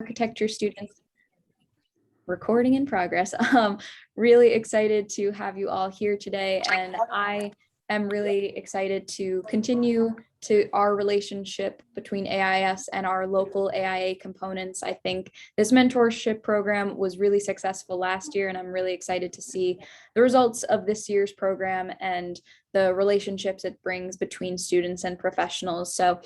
architecture students. Recording in progress. Really excited to have you all here today, and I am really excited to continue to our relationship between AIS and our local AIA components. I think this mentorship program was really successful last year, and I'm really excited to see the results of this year's program and the relationships it brings between students and professionals. So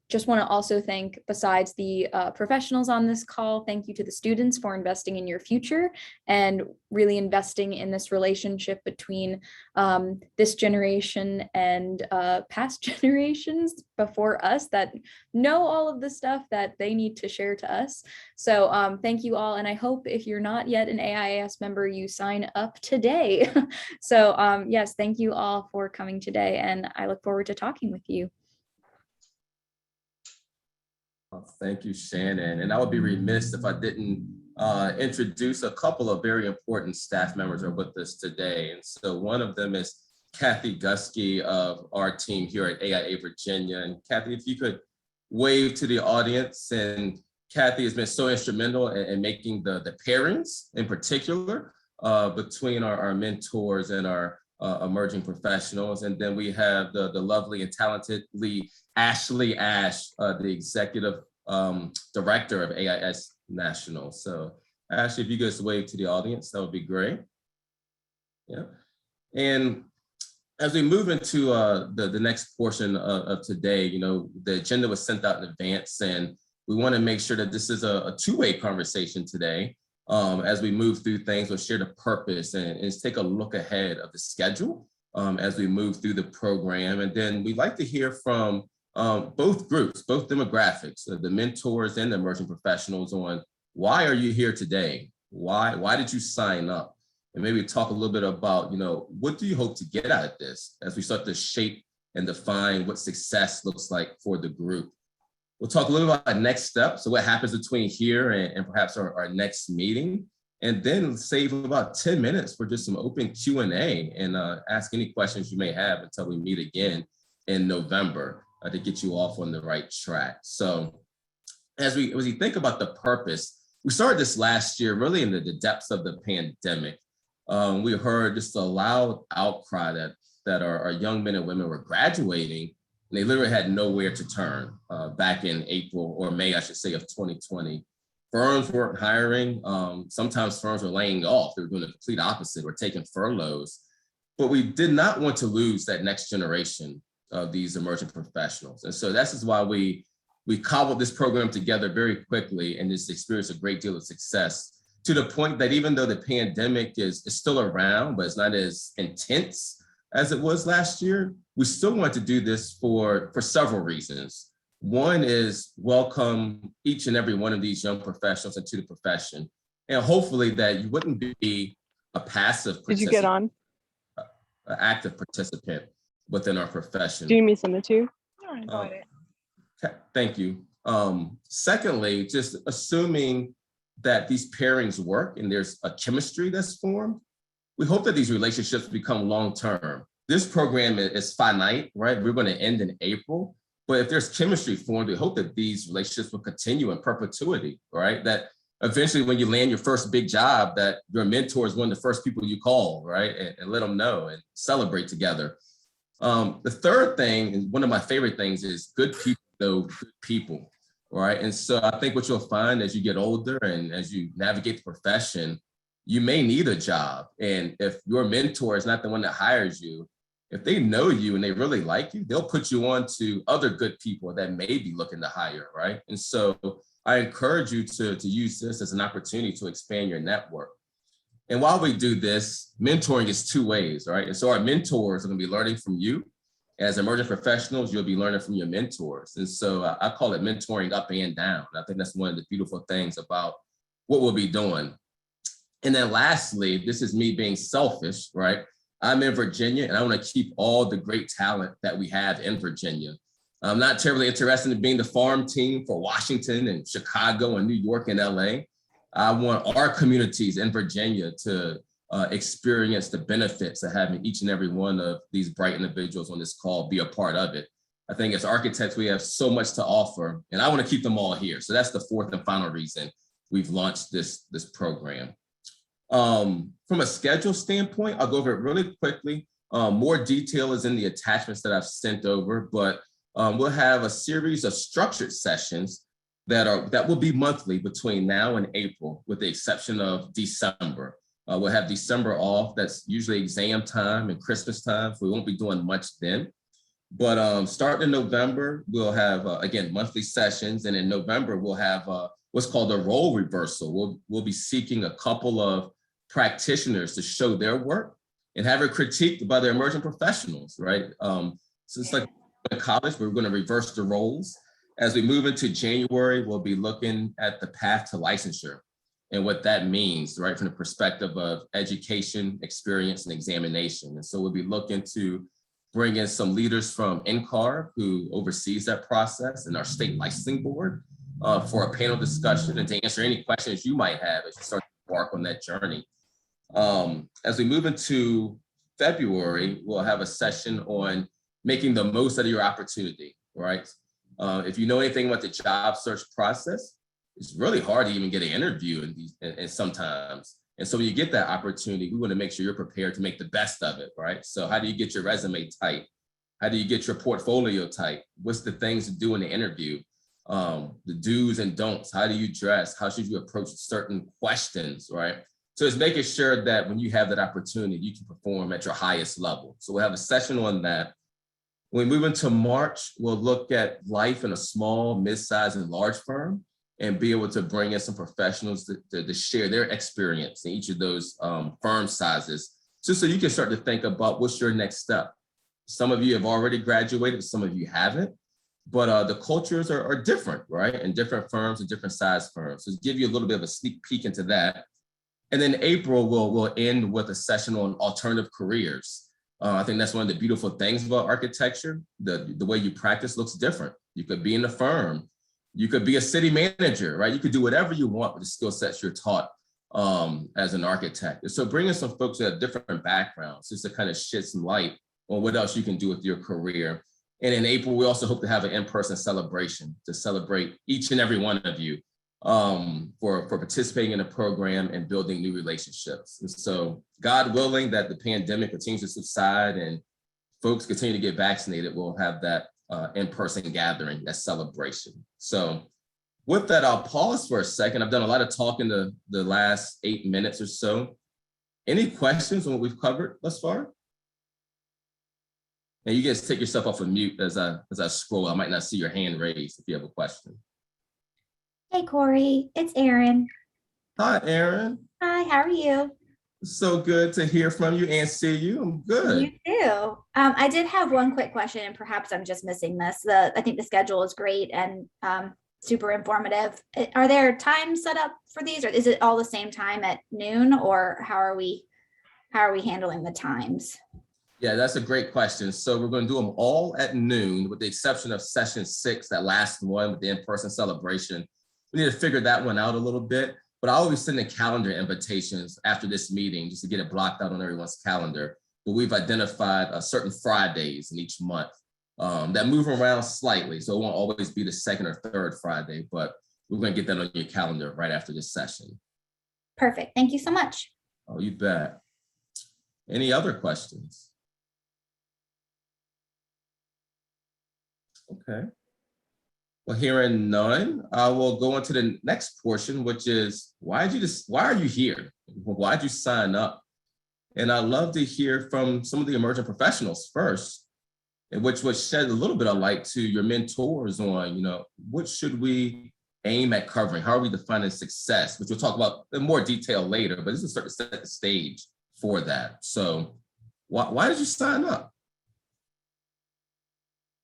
just want to also thank, besides the professionals on this call, thank you to the students for investing in your future and really investing in this relationship between this generation and past generations before us that know all of the stuff that they need to share to us. So thank you all. And I hope if you're not yet an AIAS member, you sign up today. So yes, thank you all for coming today, and I look forward to talking with you. Thank you, Shannon. And I would be remiss if I didn't introduce a couple of very important staff members who are with us today. And so one of them is Kathy Gusky of our team here at AIA Virginia. And Kathy, if you could wave to the audience. And Kathy has been so instrumental in making the pairings in particular between our mentors and our emerging professionals. And then we have the lovely and talented Ashley Ash, the executive director of AIS National. So Ashley, if you guys wave to the audience, that would be great. Yeah. And as we move into the next portion of today, you know, the agenda was sent out in advance, and we want to make sure that this is a two-way conversation today. As we move through things, we'll share the purpose and take a look ahead of the schedule as we move through the program. And then we'd like to hear from both groups, both demographics, the mentors and the emerging professionals, on why are you here today? Why did you sign up? And maybe talk a little bit about, you know, what do you hope to get out of this as we start to shape and define what success looks like for the group. We'll talk a little about next steps, so what happens between here and perhaps our next meeting, and then save about 10 minutes for just some open Q&A and ask any questions you may have until we meet again in November to get you off on the right track. So as we think about the purpose, we started this last year really in the depths of the pandemic. We heard just a loud outcry that our young men and women were graduating, and they literally had nowhere to turn back in April or May, I should say, of 2020. Firms weren't hiring. Sometimes firms were laying off. They were doing the complete opposite, or taking furloughs. But we did not want to lose that next generation of these emerging professionals. And so this is why we cobbled this program together very quickly and just experienced a great deal of success, to the point that even though the pandemic is still around, but it's not as intense as it was last year, we still want to do this for several reasons. One is welcome each and every one of these young professionals into the profession. And hopefully that you wouldn't be a passive participant. Did you get on? An active participant within our profession. Do you need me to send it to you? Okay, thank you. Secondly, just assuming that these pairings work and there's a chemistry that's formed, we hope that these relationships become long-term. This program is finite, right? We're going to end in April, but if there's chemistry formed, we hope that these relationships will continue in perpetuity, right? That eventually when you land your first big job, that your mentor is one of the first people you call, right? And let them know and celebrate together. The third thing, and one of my favorite things, is good people know good people, right? And so I think what you'll find as you get older and as you navigate the profession, you may need a job. And if your mentor is not the one that hires you, if they know you and they really like you, they'll put you on to other good people that may be looking to hire, right? And so I encourage you to use this as an opportunity to expand your network. And while we do this, mentoring is two ways, right? And so our mentors are going to be learning from you. As emerging professionals, you'll be learning from your mentors. And so I call it mentoring up and down. I think that's one of the beautiful things about what we'll be doing. And then lastly, this is me being selfish, right? I'm in Virginia and I want to keep all the great talent that we have in Virginia. I'm not terribly interested in being the farm team for Washington and Chicago and New York and LA. I want our communities in Virginia to experience the benefits of having each and every one of these bright individuals on this call be a part of it. I think as architects, we have so much to offer, and I want to keep them all here. So that's the fourth and final reason we've launched this program. From a schedule standpoint, I'll go over it really quickly. More detail is in the attachments that I've sent over, but we'll have a series of structured sessions that will be monthly between now and April, with the exception of December. We'll have December off. That's usually exam time and Christmas time, so we won't be doing much then. But starting in November, we'll have, again, monthly sessions. And in November, we'll have what's called a role reversal. We'll be seeking a couple of practitioners to show their work and have it critiqued by the emerging professionals, right? So it's like in college, we're going to reverse the roles. As we move into January, we'll be looking at the path to licensure and what that means, right, from the perspective of education, experience, and examination. And so we'll be looking to bring in some leaders from NCAR, who oversees that process, and our state licensing board for a panel discussion and to answer any questions you might have as you start to embark on that journey. As we move into February, we'll have a session on making the most out of your opportunity, right? If you know anything about the job search process, it's really hard to even get an interview and sometimes. And so when you get that opportunity, we want to make sure you're prepared to make the best of it, right? So how do you get your resume tight? How do you get your portfolio tight? What's the things to do in the interview? The do's and don'ts. How do you dress? How should you approach certain questions, right? So it's making sure that when you have that opportunity, you can perform at your highest level. So we'll have a session on that. When we move into March, we'll look at life in a small, mid-sized, and large firm, and be able to bring in some professionals to share their experience in each of those firm sizes, just so you can start to think about what's your next step. Some of you have already graduated, some of you haven't, but the cultures are different, right? In different firms and different size firms. So give you a little bit of a sneak peek into that. And then April, we'll end with a session on alternative careers. I think that's one of the beautiful things about architecture. The way you practice looks different. You could be in a firm. You could be a city manager, right? You could do whatever you want with the skill sets you're taught as an architect. And so bringing some folks that have different backgrounds just to kind of shed some light on what else you can do with your career. And in April, we also hope to have an in-person celebration to celebrate each and every one of you for participating in the program and building new relationships. And so God willing that the pandemic continues to subside and folks continue to get vaccinated, we'll have that in-person gathering, that celebration. So with that, I'll pause for a second. I've done a lot of talking the last 8 minutes or so. Any questions on what we've covered thus far? And you guys take yourself off of mute as I scroll. I might not see your hand raised if you have a question. Hey, Corey, it's Erin. Hi, Erin. Hi, how are you? So good to hear from you and see you. I'm good. You too. I did have one quick question, and perhaps I'm just missing this. I think the schedule is great and super informative. Are there times set up for these, or is it all the same time at noon, or how are we handling the times? Yeah, that's a great question. So we're going to do them all at noon, with the exception of session 6, that last one with the in-person celebration. We need to figure that one out a little bit. But I always send the calendar invitations after this meeting just to get it blocked out on everyone's calendar. But we've identified certain Fridays in each month that move around slightly. So it won't always be the second or third Friday, but we're going to get that on your calendar right after this session. Perfect. Thank you so much. Oh, you bet. Any other questions? Okay. Well, hearing none, I will go into the next portion, which is why are you here? Why'd you sign up? And I'd love to hear from some of the emerging professionals first, and which would shed a little bit of light to your mentors on, what should we aim at covering? How are we defining success? Which we'll talk about in more detail later, but this is start to set the stage for that. So why did you sign up?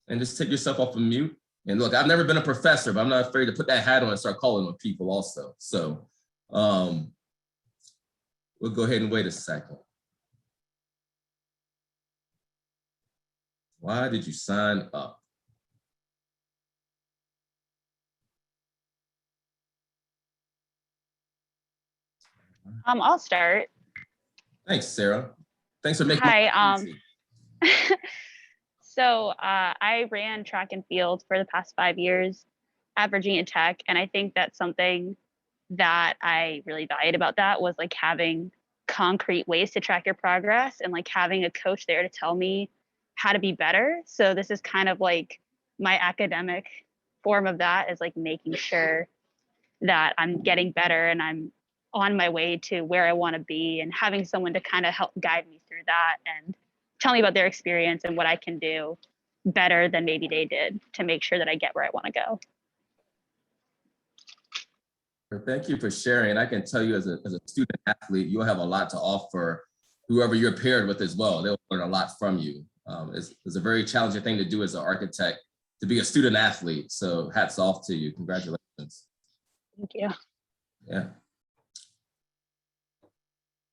And just take yourself off of mute. And look, I've never been a professor, but I'm not afraid to put that hat on and start calling on people also. So we'll go ahead and wait a second. Why did you sign up? I'll start. Thanks, Sarah. Thanks for making Hi. So I ran track and field for the past 5 years at Virginia Tech. And I think that's something that I really valued about that was like having concrete ways to track your progress and like having a coach there to tell me how to be better. So this is kind of like my academic form of that is like making sure that I'm getting better and I'm on my way to where I want to be and having someone to kind of help guide me through that and tell me about their experience and what I can do better than maybe they did to make sure that I get where I want to go. Thank you for sharing. I can tell you as a student athlete, you'll have a lot to offer whoever you're paired with as well. They'll learn a lot from you. It's a very challenging thing to do as an architect, to be a student athlete. So hats off to you. Congratulations. Thank you. Yeah.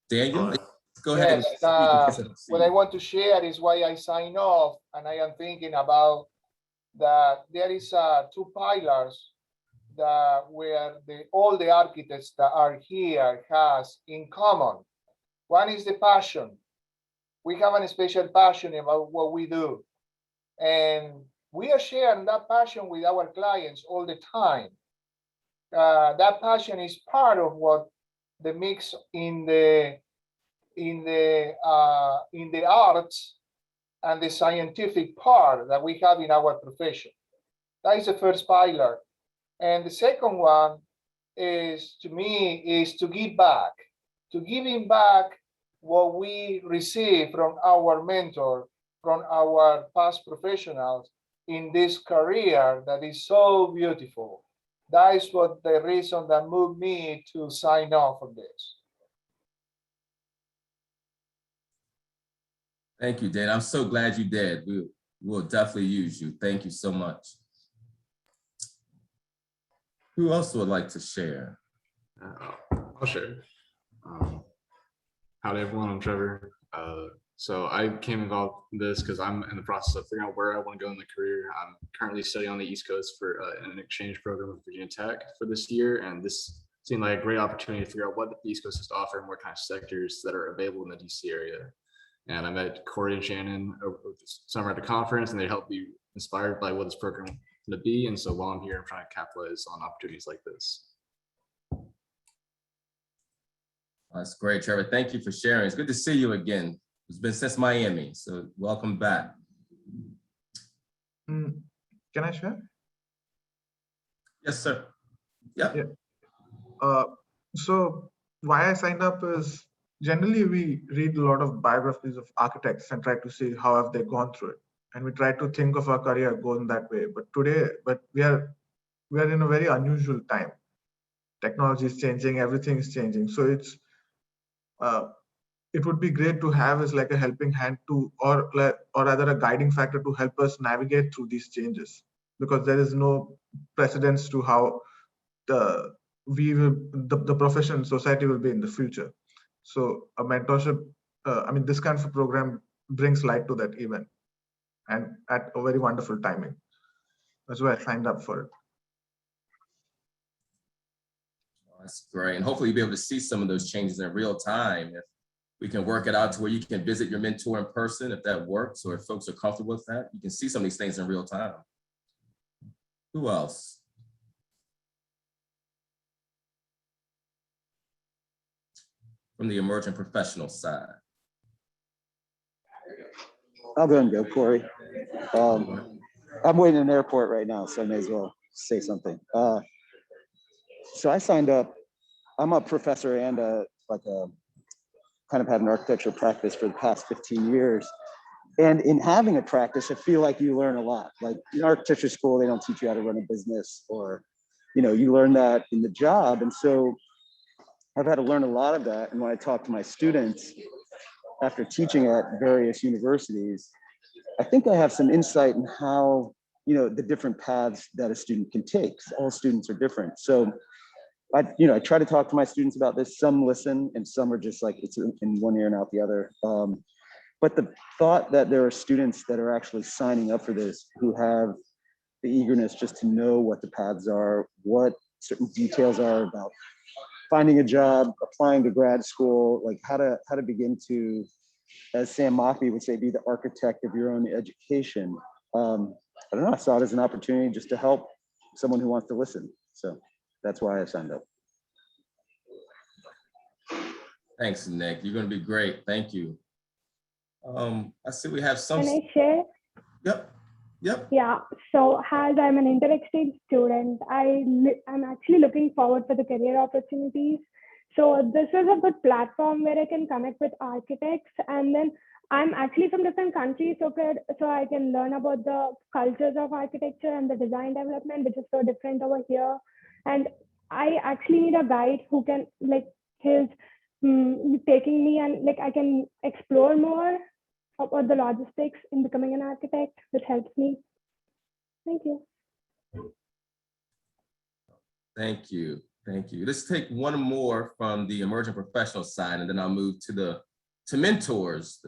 Daniel, go ahead. Yes, what I want to share is why I sign off, and I am thinking about that there is two pillars that where all the architects that are here has in common. One is the passion. We have a special passion about what we do, and we are sharing that passion with our clients all the time. That passion is part of what the mix in the arts and the scientific part that we have in our profession. That is the first pillar. And the second one is, to me, is to give back, to giving back what we receive from our mentor, from our past professionals in this career that is so beautiful. That is what the reason that moved me to sign off on this. Thank you, Dan. I'm so glad you did. We will definitely use you. Thank you so much. Who else would like to share? I'll share. Howdy everyone, I'm Trevor. So I came involved in this because I'm in the process of figuring out where I want to go in the career. I'm currently studying on the East Coast for an exchange program with Virginia Tech for this year. And this seemed like a great opportunity to figure out what the East Coast has to offer and what kind of sectors that are available in the DC area. And I met Corey and Shannon over the summer at the conference, and they helped me inspired by what this program is going to be. And so while I'm here, I'm trying to capitalize on opportunities like this. That's great, Trevor. Thank you for sharing. It's good to see you again. It's been since Miami, so welcome back. Can I share? Yes, sir. Yep. Yeah. So why I signed up is generally we read a lot of biographies of architects and try to see how have they gone through it, and we try to think of our career going that way. But we are in a very unusual time. Technology is changing, everything is changing. So it would be great to have as like a helping hand to, or rather a guiding factor to help us navigate through these changes, because there is no precedence to how the profession society will be in the future. So a mentorship, this kind of a program brings light to that event, and at a very wonderful timing. That's why I signed up for it. That's great. And hopefully you'll be able to see some of those changes in real time. If we can work it out to where you can visit your mentor in person, if that works, or if folks are comfortable with that, you can see some of these things in real time. Who else? From the emerging professional side. I'll go and go, Corey. I'm waiting in an airport right now, so I may as well say something. So I signed up. I'm a professor and kind of had an architectural practice for the past 15 years. And in having a practice, I feel like you learn a lot. Like in architecture school, they don't teach you how to run a business, or, you learn that in the job. And so I've had to learn a lot of that. And when I talk to my students after teaching at various universities, I think I have some insight in how, the different paths that a student can take. All students are different. So I try to talk to my students about this. Some listen and some are just like, it's in one ear and out the other. But the thought that there are students that are actually signing up for this who have the eagerness just to know what the paths are, what certain details are about finding a job, applying to grad school, like how to begin to as Sam Mockbee would say, be the architect of your own education. I don't know, I saw it as an opportunity just to help someone who wants to listen. So that's why I signed up. Thanks, Nick. You're going to be great. Thank you. I see we have some. Can I share? Yep. Yeah. So as I'm an inter-exchange student, I'm actually looking forward for the career opportunities. So this is a good platform where I can connect with architects, and then I'm actually from different countries, so I can learn about the cultures of architecture and the design development, which is so different over here. And I actually need a guide who can taking me, and I can explore more about the logistics in becoming an architect, which helps me. Thank you. Thank you. Let's take one more from the emerging professional side, and then I'll move to mentors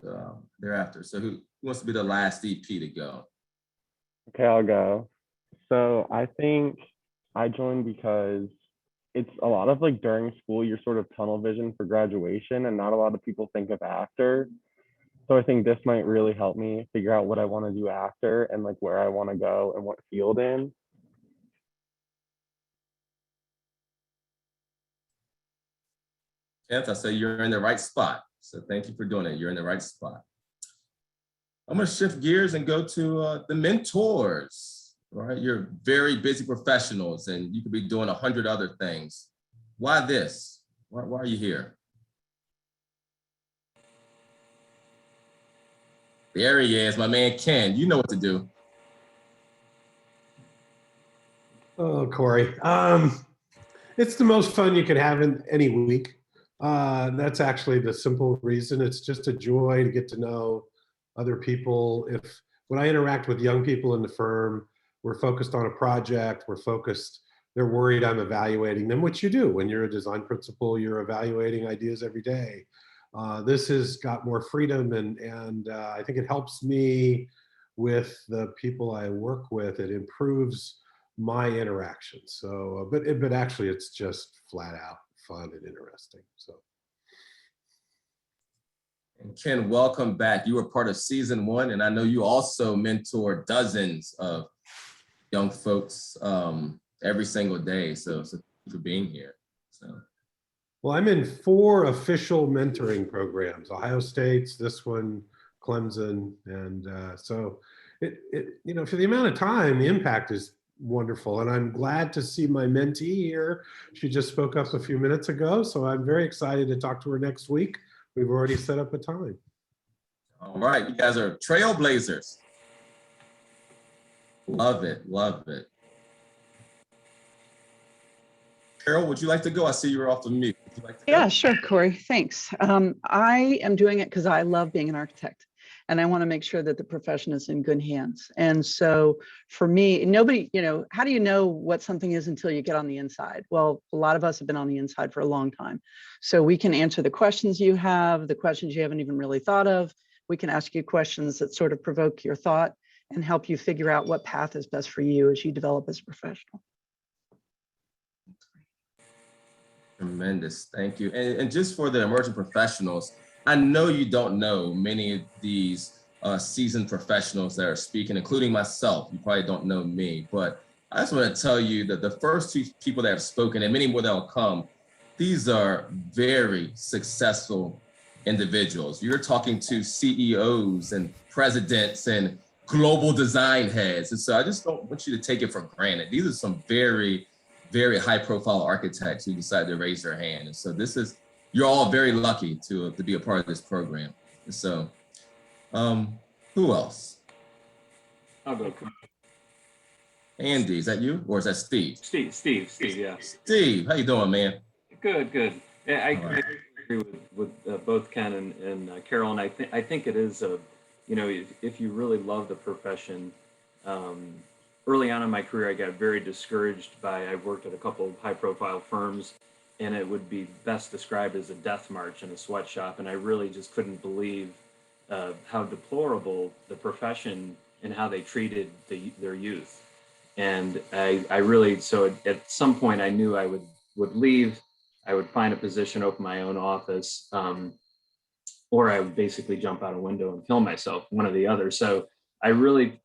thereafter. So who wants to be the last EP to go? Okay, I'll go. So I think I joined because it's a lot of during school, you're sort of tunnel vision for graduation, and not a lot of people think of after. So I think this might really help me figure out what I want to do after, and where I want to go and what field in. Kenneth, I say you're in the right spot. So thank you for doing it. You're in the right spot. I'm going to shift gears and go to the mentors. All right, you're very busy professionals, and you could be doing 100 other things. Why this? Why are you here? There he is, my man Ken. You know what to do. Oh, Corey. It's the most fun you could have in any week. That's actually the simple reason. It's just a joy to get to know other people. When I interact with young people in the firm, we're focused on a project, they're worried I'm evaluating them, which you do. When you're a design principal, you're evaluating ideas every day. This has got more freedom, and I think it helps me with the people I work with. It improves my interaction. So, but actually it's just flat out fun and interesting. So. And Ken, welcome back. You were part of season 1, and I know you also mentor dozens of young folks every single day. So thank you for being here. Well, I'm in 4 official mentoring programs: Ohio State's, this one, Clemson, and so for the amount of time, the impact is wonderful. And I'm glad to see my mentee here. She just spoke up a few minutes ago, so I'm very excited to talk to her next week. We've already set up a time. All right, you guys are trailblazers. Love it. Carol, would you like to go? I see you're off the mute. Would you like to go? Yeah, sure, Corey, thanks. I am doing it because I love being an architect, and I want to make sure that the profession is in good hands. And so for me, nobody, how do you know what something is until you get on the inside? Well, a lot of us have been on the inside for a long time. So we can answer the questions you have, the questions you haven't even really thought of. We can ask you questions that sort of provoke your thought and help you figure out what path is best for you as you develop as a professional. Tremendous, thank you. And just for the emerging professionals, I know you don't know many of these seasoned professionals that are speaking, including myself. You probably don't know me, but I just want to tell you that the first 2 people that have spoken, and many more that will come, these are very successful individuals. You're talking to CEOs and presidents and global design heads. And so I just don't want you to take it for granted. These are some very, very high profile architects who decided to raise their hand. And so you're all very lucky to be a part of this program. And so who else? I'll go. Andy, is that you or is that Steve? Steve, yeah. Steve, how you doing, man? Good. Yeah, I agree with both Ken and Carol, and I think it is if you really love the profession. Early on in my career, I got very discouraged I've worked at a couple of high-profile firms, and it would be best described as a death march in a sweatshop, and I really just couldn't believe how deplorable the profession and how they treated their youth. And I really, so at some point I knew I would leave. I would find a position, open my own office. or I would basically jump out a window and kill myself, one or the other. So I really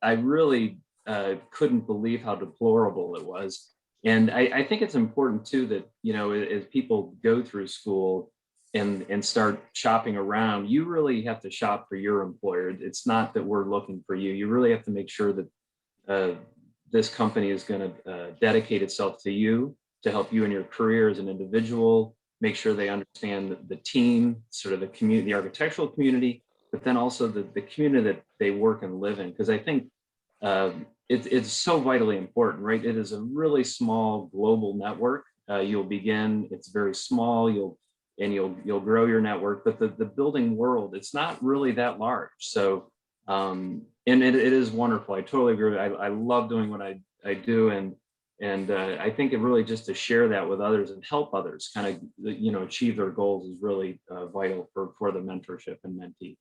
couldn't believe how deplorable it was. And I think it's important too that, you know, as people go through school and start shopping around, you really have to shop for your employer. It's not that we're looking for you. You really have to make sure that this company is going to dedicate itself to you to help you in your career as an individual, make sure they understand the team, sort of the community, the architectural community, but then also the community that they work and live in. Because I think it's so vitally important, right? It is a really small global network. You'll begin, it's very small, you'll grow your network, but the building world, it's not really that large. So, and it is wonderful. I totally agree. I love doing what I do. And I think it really just to share that with others and help others kind of, you know, achieve their goals is really vital for the mentorship and mentee.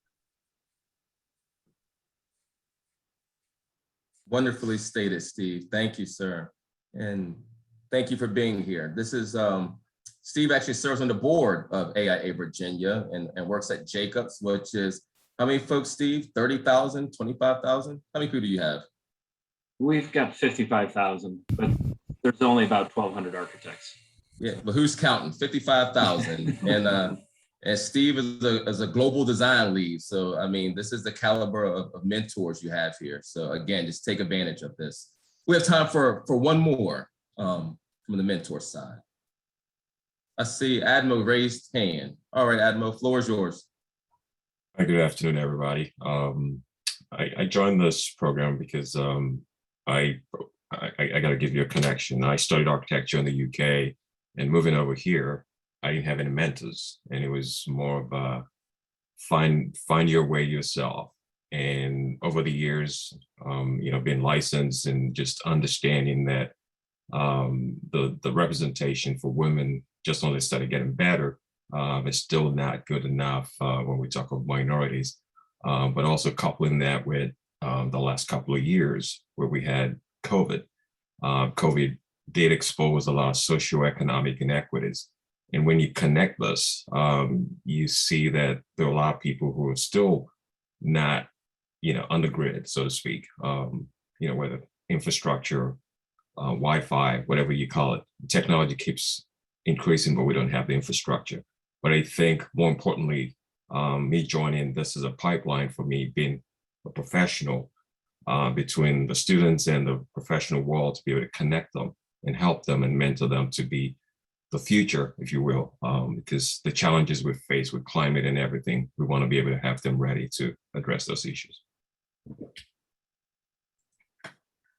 Wonderfully stated, Steve. Thank you, sir. And thank you for being here. This is, Steve actually serves on the board of AIA Virginia and works at Jacobs, which is, how many folks, Steve? 30,000, 25,000? How many people do you have? We've got 55,000, but there's only about 1,200 architects. Yeah, but who's counting? 55,000. And Steve is a global design lead. So, I mean, this is the caliber of mentors you have here. So again, just take advantage of this. We have time for one more from the mentor side. I see Admo raised hand. All right, Admo, floor is yours. Hi, good afternoon, everybody. I joined this program because I got to give you a connection. I studied architecture in the UK, and moving over here, I didn't have any mentors, and it was more of a find your way yourself. And over the years, you know, being licensed and just understanding that the representation for women just only started getting better. It's still not good enough when we talk of minorities, but also coupling that with the last couple of years where we had COVID. COVID did expose a lot of socioeconomic inequities. And when you connect this, you see that there are a lot of people who are still not, you know, on the grid, so to speak, you know, whether infrastructure, Wi-Fi, whatever you call it, technology keeps increasing, but we don't have the infrastructure. But I think more importantly, me joining this is a pipeline for me being a professional between the students and the professional world to be able to connect them and help them and mentor them to be the future, if you will, because the challenges we face with climate and everything, we want to be able to have them ready to address those issues.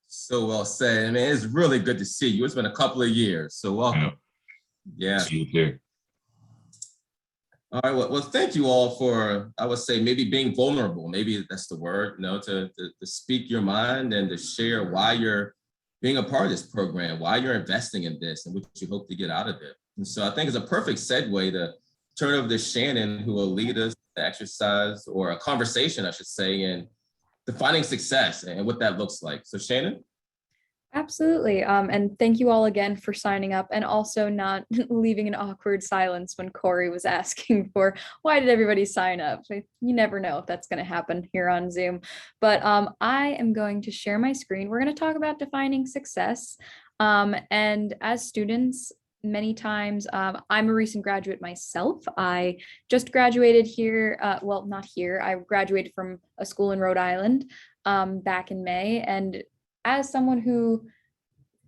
So well said. I mean, it's really good to see you. It's been a couple of years, so welcome. Yeah. See you too. All right, well, thank you all for, I would say, maybe being vulnerable. Maybe that's the word, you know, to speak your mind and to share why you're being a part of this program, why you're investing in this and what you hope to get out of it. And so I think it's a perfect segue to turn over to Shannon, who will lead us to exercise or a conversation, I should say, in defining success and what that looks like. So Shannon? Absolutely. And thank you all again for signing up and also not leaving an awkward silence when Corey was asking for why did everybody sign up? You never know if that's going to happen here on Zoom. But I am going to share my screen. We're going to talk about defining success. And as students, many times, I'm a recent graduate myself. I just graduated here. Well, not here. I graduated from a school in Rhode Island back in May. And as someone who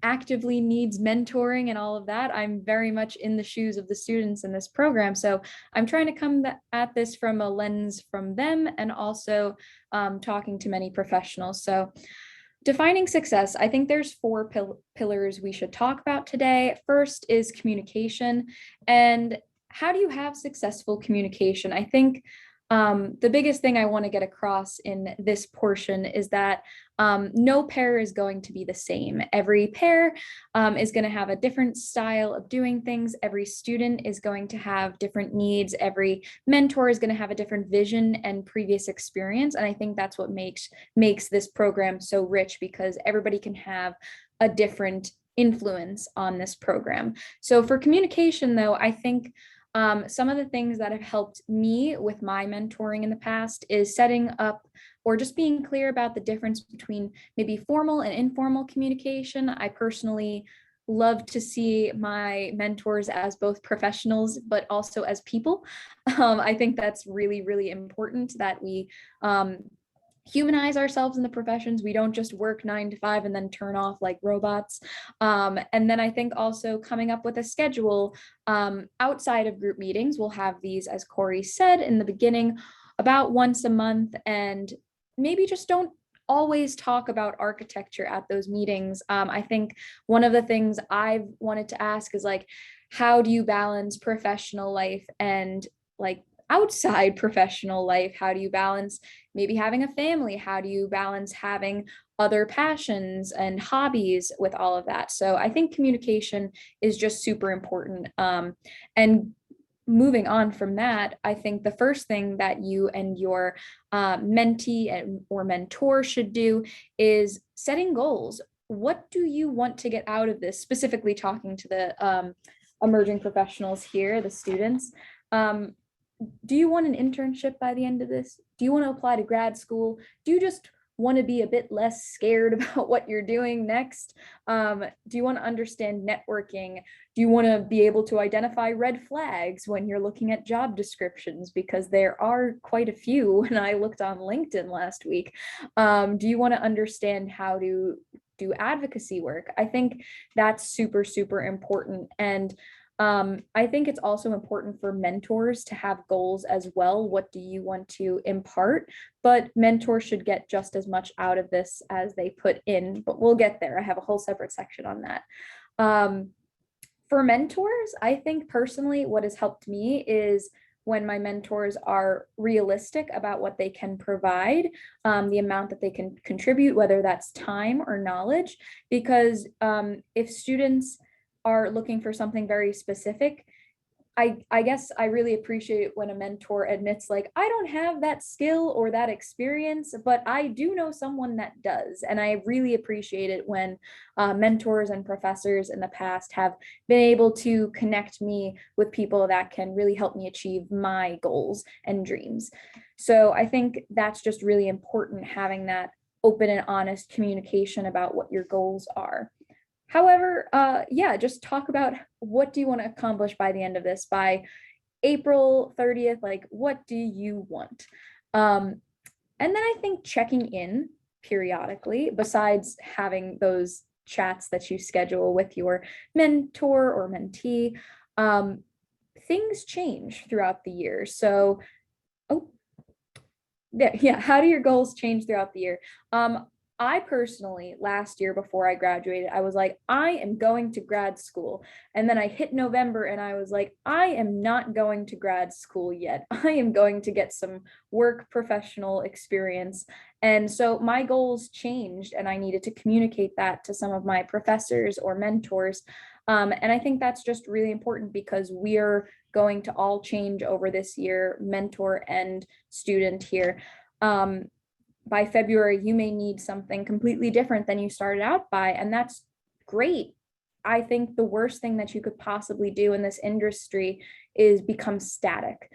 actively needs mentoring and all of that, I'm very much in the shoes of the students in this program. So I'm trying to come at this from a lens from them and also talking to many professionals. So defining success, I think there's four pillars we should talk about today. First is communication. And how do you have successful communication? I think the biggest thing I want to get across in this portion is that no pair is going to be the same. Every pair is going to have a different style of doing things. Every student is going to have different needs. Every mentor is going to have a different vision and previous experience. And I think that's what makes this program so rich, because everybody can have a different influence on this program. So for communication, though, I think Some of the things that have helped me with my mentoring in the past is setting up or just being clear about the difference between maybe formal and informal communication. I personally love to see my mentors as both professionals, but also as people. I think that's really, really important that we humanize ourselves in the professions. We don't just work 9 to 5 and then turn off like robots. And then I think also coming up with a schedule outside of group meetings. We'll have these, as Corey said in the beginning, about once a month, and maybe just don't always talk about architecture at those meetings. I think one of the things I've wanted to ask is like, how do you balance professional life and like outside professional life? How do you balance maybe having a family? How do you balance having other passions and hobbies with all of that? So I think communication is just super important. And moving on from that, I think the first thing that you and your mentee or mentor should do is setting goals. What do you want to get out of this? Specifically talking to the emerging professionals here, the students. Do you want an internship by the end of this? Do you want to apply to grad school? Do you just want to be a bit less scared about what you're doing next? Do you want to understand networking? Do you want to be able to identify red flags when you're looking at job descriptions? Because there are quite a few when I looked on LinkedIn last week. Do you want to understand how to do advocacy work? I think that's super, super important. And I think it's also important for mentors to have goals as well. What do you want to impart? But mentors should get just as much out of this as they put in, but we'll get there. I have a whole separate section on that. For mentors, I think personally what has helped me is when my mentors are realistic about what they can provide, the amount that they can contribute, whether that's time or knowledge, because if students are looking for something very specific, I guess I really appreciate when a mentor admits like, I don't have that skill or that experience, but I do know someone that does. And I really appreciate it when mentors and professors in the past have been able to connect me with people that can really help me achieve my goals and dreams. So I think that's just really important, having that open and honest communication about what your goals are. However, yeah, just talk about what do you want to accomplish by the end of this, by April 30th, like what do you want? And then I think checking in periodically, besides having those chats that you schedule with your mentor or mentee, things change throughout the year. So, yeah, how do your goals change throughout the year? I personally, last year before I graduated, I was like, I am going to grad school. And then I hit November and I was like, I am not going to grad school yet. I am going to get some work professional experience. And so my goals changed and I needed to communicate that to some of my professors or mentors. And I think that's just really important because we are going to all change over this year, mentor and student here. By February, you may need something completely different than you started out by, and that's great. I think the worst thing that you could possibly do in this industry is become static,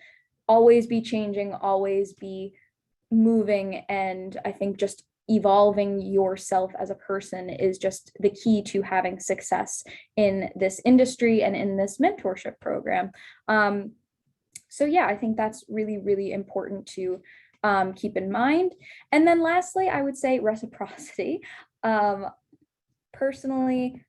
always be changing, always be moving. And I think just evolving yourself as a person is just the key to having success in this industry and in this mentorship program. So yeah, I think that's really, really important to keep in mind. And then lastly, I would say reciprocity. Personally,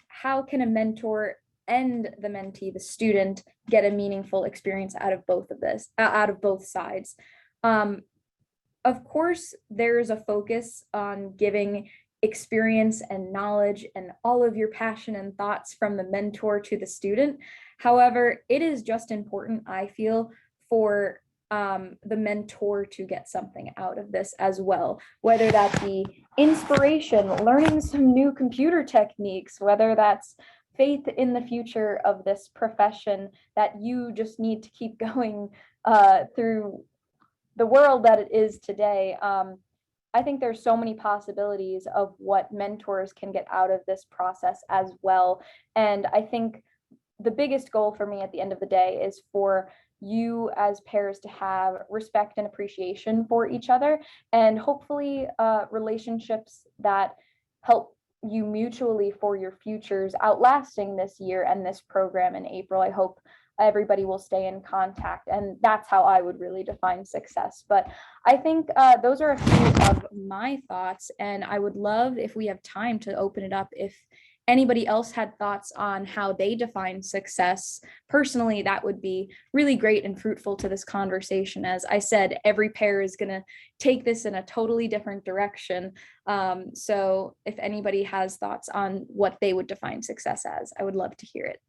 how can a mentor and the mentee, the student, get a meaningful experience out of both of this, out of both sides? Of course, there's a focus on giving experience and knowledge and all of your passion and thoughts from the mentor to the student. However, it is just important, I feel, for the mentor to get something out of this as well, whether that be inspiration, learning some new computer techniques, whether that's faith in the future of this profession that you just need to keep going through the world that it is today. I think there's so many possibilities of what mentors can get out of this process as well. And I think the biggest goal for me at the end of the day is for you as pairs to have respect and appreciation for each other, and hopefully relationships that help you mutually for your futures outlasting this year and this program in April. I hope everybody will stay in contact, and that's how I would really define success. But I think those are a few of my thoughts, and I would love, if we have time, to open it up if anybody else had thoughts on how they define success. Personally, that would be really great and fruitful to this conversation. As I said, every pair is going to take this in a totally different direction. So if anybody has thoughts on what they would define success as, I would love to hear it.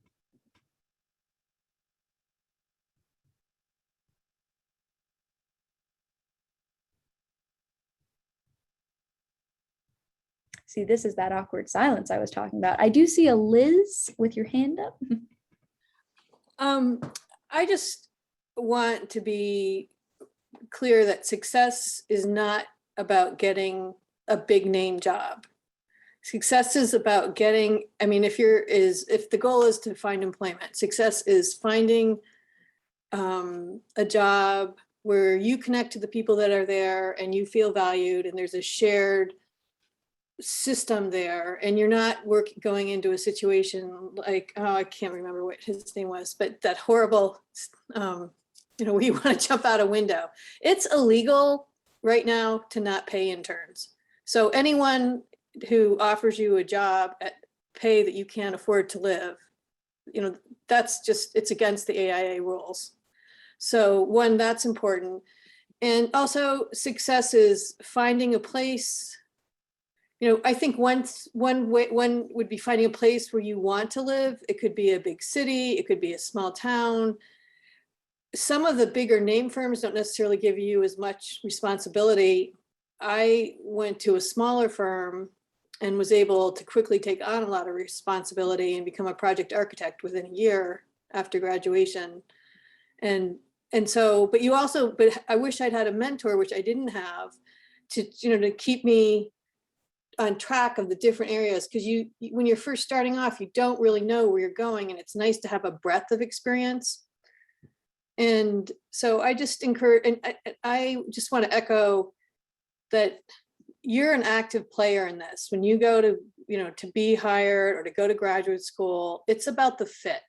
See, this is that awkward silence I was talking about. I do see a Liz with your hand up. I just want to be clear that success is not about getting a big name job. Success is about getting, I mean, if the goal is to find employment, success is finding a job where you connect to the people that are there and you feel valued and there's a shared system there, and you're not going into a situation like, oh, I can't remember what his name was, but that horrible, where you want to jump out a window. It's illegal right now to not pay interns. So anyone who offers you a job at pay that you can't afford to live, that's just, it's against the AIA rules. So one, that's important. And also success is finding a place. I think one would be finding a place where you want to live. It could be a big city, it could be a small town. Some of the bigger name firms don't necessarily give you as much responsibility. I went to a smaller firm and was able to quickly take on a lot of responsibility and become a project architect within a year after graduation. And so, but I wish I'd had a mentor, which I didn't have, to keep me on track of the different areas, because when you're first starting off, you don't really know where you're going, and it's nice to have a breadth of experience. And so I just encourage, and I just want to echo that you're an active player in this. When you go to, to be hired or to go to graduate school, it's about the fit.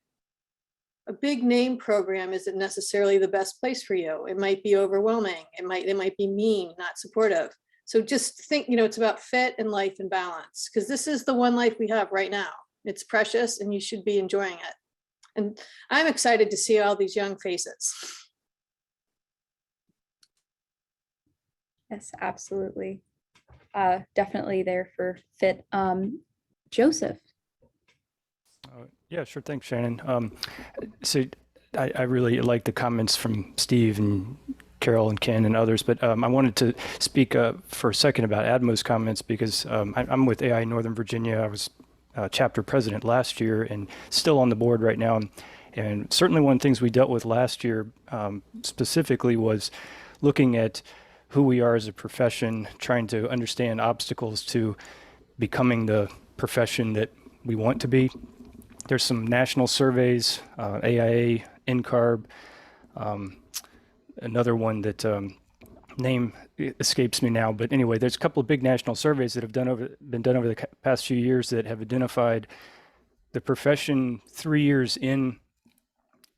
A big name program isn't necessarily the best place for you. It might be overwhelming. It might be mean, not supportive. So just think, it's about fit and life and balance, because this is the one life we have right now. It's precious and you should be enjoying it. And I'm excited to see all these young faces. Yes, absolutely. Definitely there for fit. Joseph. Yeah, sure. Thanks, Shannon. So I really like the comments from Steve and Carol and Ken and others, but I wanted to speak for a second about Admo's comments, because I'm with AI Northern Virginia. I was chapter president last year and still on the board right now. And certainly one of the things we dealt with last year specifically was looking at who we are as a profession, trying to understand obstacles to becoming the profession that we want to be. There's some national surveys, AIA, NCARB, another one that name escapes me now, but anyway, there's a couple of big national surveys that have been done over the past few years that have identified the profession 3 years in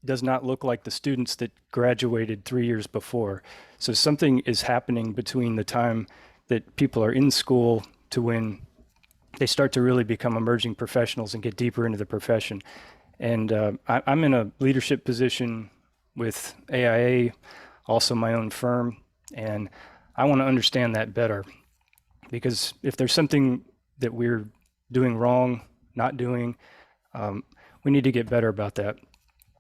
does not look like the students that graduated 3 years before. So something is happening between the time that people are in school to when they start to really become emerging professionals and get deeper into the profession. And I'm in a leadership position with AIA, also my own firm, and I want to understand that better, because if there's something that we're doing wrong, not doing, we need to get better about that,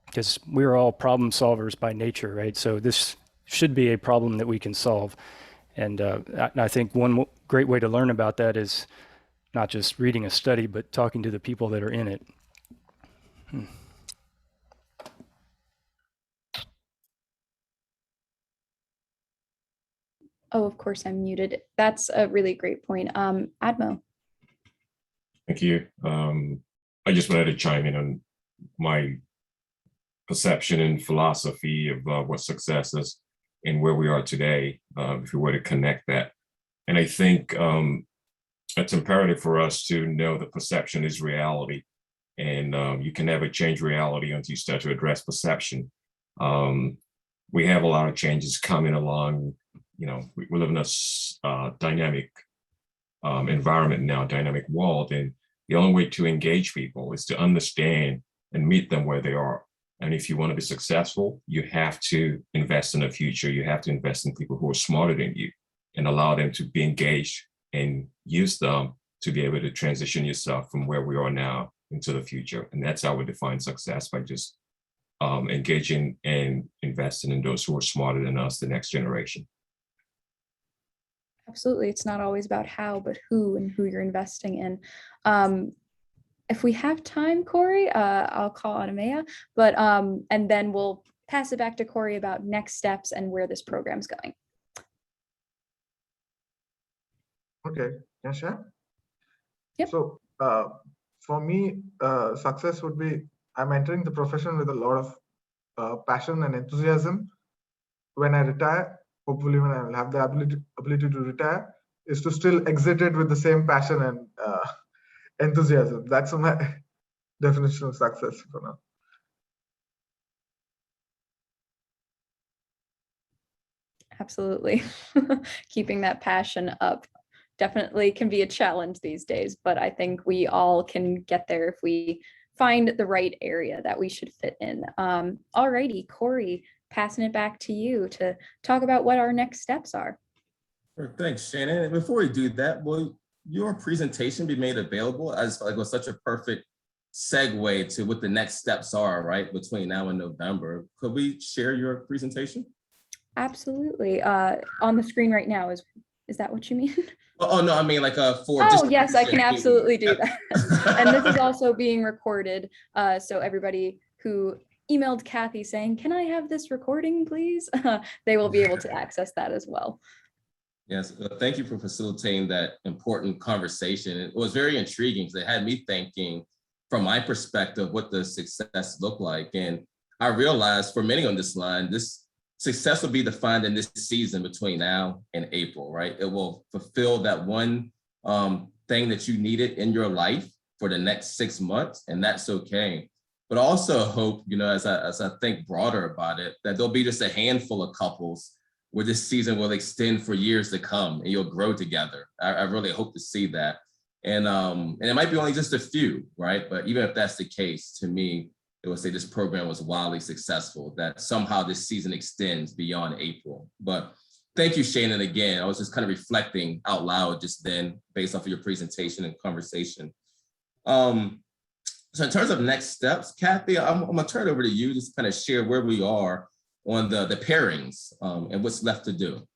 because we're all problem solvers by nature, right? So this should be a problem that we can solve. And I think one great way to learn about that is not just reading a study, but talking to the people that are in it. Oh, of course I'm muted. That's a really great point. Admo. Thank you. I just wanted to chime in on my perception and philosophy of what success is and where we are today, if we were to connect that. And I think it's imperative for us to know that perception is reality. And you can never change reality until you start to address perception. We have a lot of changes coming along. You know, we live in a dynamic environment now, dynamic world. And the only way to engage people is to understand and meet them where they are. And if you want to be successful, you have to invest in the future. You have to invest in people who are smarter than you and allow them to be engaged and use them to be able to transition yourself from where we are now into the future. And that's how we define success, by just engaging and investing in those who are smarter than us, the next generation. Absolutely. It's not always about how, but who and who you're investing in. If we have time, Corey, I'll call on Amaya, but and then we'll pass it back to Corey about next steps and where this program's going. Okay, can I share? Yep. So for me, success would be, I'm entering the profession with a lot of passion and enthusiasm. When I retire, hopefully when I will have the ability to retire, is to still exit it with the same passion and enthusiasm. That's my definition of success for now. Absolutely. Keeping that passion up definitely can be a challenge these days, but I think we all can get there if we find the right area that we should fit in. Alrighty, Corey, passing it back to you to talk about what our next steps are. Thanks, Shannon. And before we do that, will your presentation be made available? As like was such a perfect segue to what the next steps are, right, between now and November. Could we share your presentation? Absolutely. On the screen right now, is that what you mean? Oh no, I mean like for. Oh yes, I can absolutely do that. And this is also being recorded, so everybody who emailed Kathy saying, "Can I have this recording, please?" They will be able to access that as well. Yes, thank you for facilitating that important conversation. It was very intriguing because it had me thinking from my perspective what the success looked like. And I realized for many on this line, this success will be defined in this season between now and April, right? It will fulfill that one thing that you needed in your life for the next 6 months, and that's okay. But also hope, you know, as I think broader about it, that there'll be just a handful of couples where this season will extend for years to come and you'll grow together. I really hope to see that. And it might be only just a few, right? But even if that's the case, to me, it would say this program was wildly successful, that somehow this season extends beyond April. But thank you, Shannon, again. I was just kind of reflecting out loud just then based off of your presentation and conversation. So in terms of next steps, Kathy, I'm gonna turn it over to you, just kind of share where we are on the pairings and what's left to do.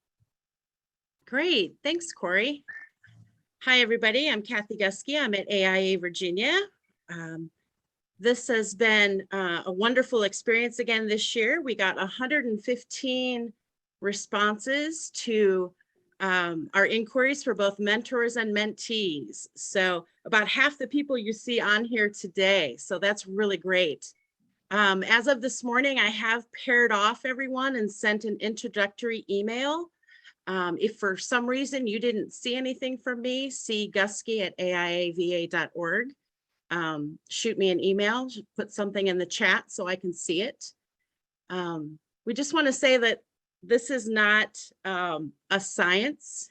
Great, thanks, Corey. Hi, everybody, I'm Kathy Gusky. I'm at AIA Virginia. This has been a wonderful experience again this year. We got 115 responses to our inquiries for both mentors and mentees. So about half the people you see on here today. So that's really great. As of this morning, I have paired off everyone and sent an introductory email. If for some reason you didn't see anything from me, see gusky@aiava.org. Shoot me an email, put something in the chat so I can see it. We just want to say that this is not a science,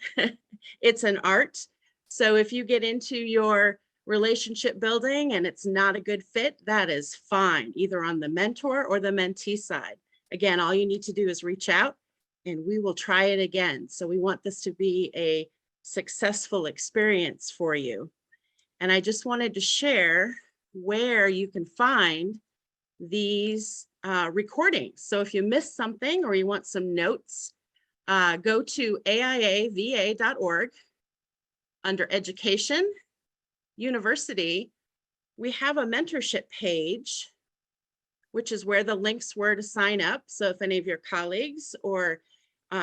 it's an art. So if you get into your relationship building and it's not a good fit, that is fine, either on the mentor or the mentee side. Again, all you need to do is reach out and we will try it again. So we want this to be a successful experience for you. And I just wanted to share where you can find these recordings. So if you missed something or you want some notes, go to aiava.org. Under Education, University, we have a mentorship page, which is where the links were to sign up. So if any of your colleagues or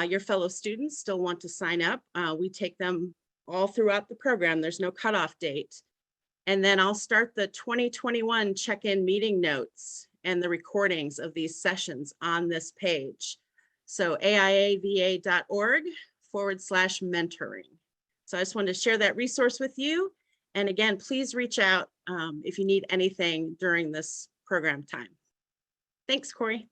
your fellow students still want to sign up, we take them all throughout the program. There's no cutoff date. And then I'll start the 2021 check-in meeting notes and the recordings of these sessions on this page. So aiava.org/mentoring. So I just wanted to share that resource with you. And again, please reach out if you need anything during this program time. Thanks, Corey.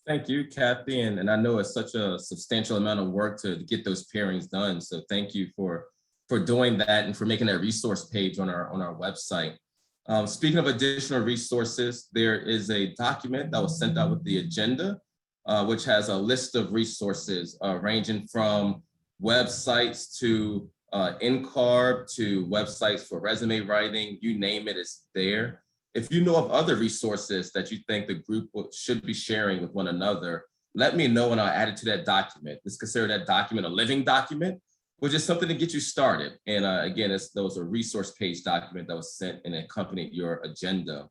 Thank you, Kathy. And I know it's such a substantial amount of work to get those pairings done. So thank you for doing that and for making that resource page on our website. Speaking of additional resources, there is a document that was sent out with the agenda, which has a list of resources ranging from websites to NCARB to websites for resume writing, you name it, it's there. If you know of other resources that you think the group should be sharing with one another, let me know and I'll add it to that document. Let's consider that document a living document, which is something to get you started. And again, there was a resource page document that was sent and accompanied your agenda.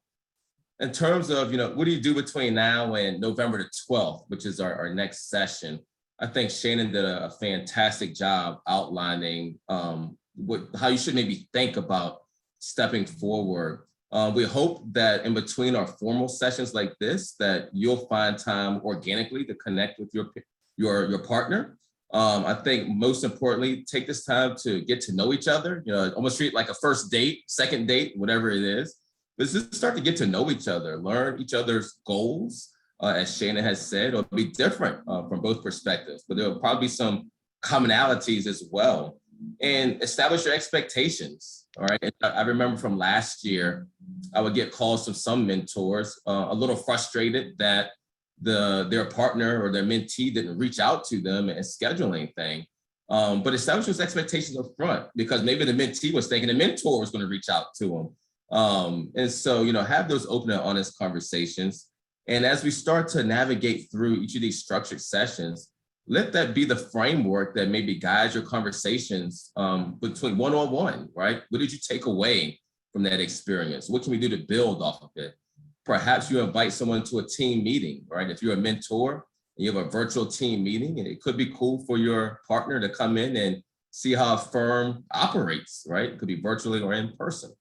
In terms of, what do you do between now and November the 12th, which is our next session? I think Shannon did a fantastic job outlining how you should maybe think about stepping forward. We hope that in between our formal sessions like this, that you'll find time organically to connect with your partner. I think most importantly, take this time to get to know each other, almost treat it like a first date, second date, whatever it is. But just start to get to know each other, learn each other's goals. As Shannon has said, it'll be different from both perspectives, but there will probably be some commonalities as well. And establish your expectations, all right? I remember from last year, I would get calls from some mentors a little frustrated that their partner or their mentee didn't reach out to them and schedule anything. But establish those expectations up front, because maybe the mentee was thinking the mentor was going to reach out to them. And so, have those open and honest conversations. And as we start to navigate through each of these structured sessions, let that be the framework that maybe guides your conversations between one-on-one, right? What did you take away from that experience? What can we do to build off of it? Perhaps you invite someone to a team meeting, right? If you're a mentor and you have a virtual team meeting, and it could be cool for your partner to come in and see how a firm operates, right? It could be virtually or in person.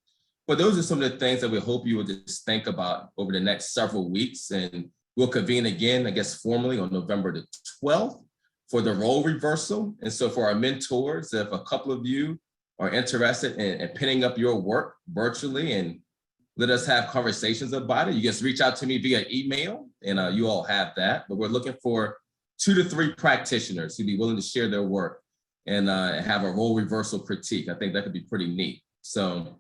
But those are some of the things that we hope you will just think about over the next several weeks. And we'll convene again, I guess, formally on November the 12th for the role reversal. And so for our mentors, if a couple of you are interested in pinning up your work virtually and let us have conversations about it, you just reach out to me via email, and you all have that. But we're looking for 2 to 3 practitioners who'd be willing to share their work and have a role reversal critique. I think that could be pretty neat. So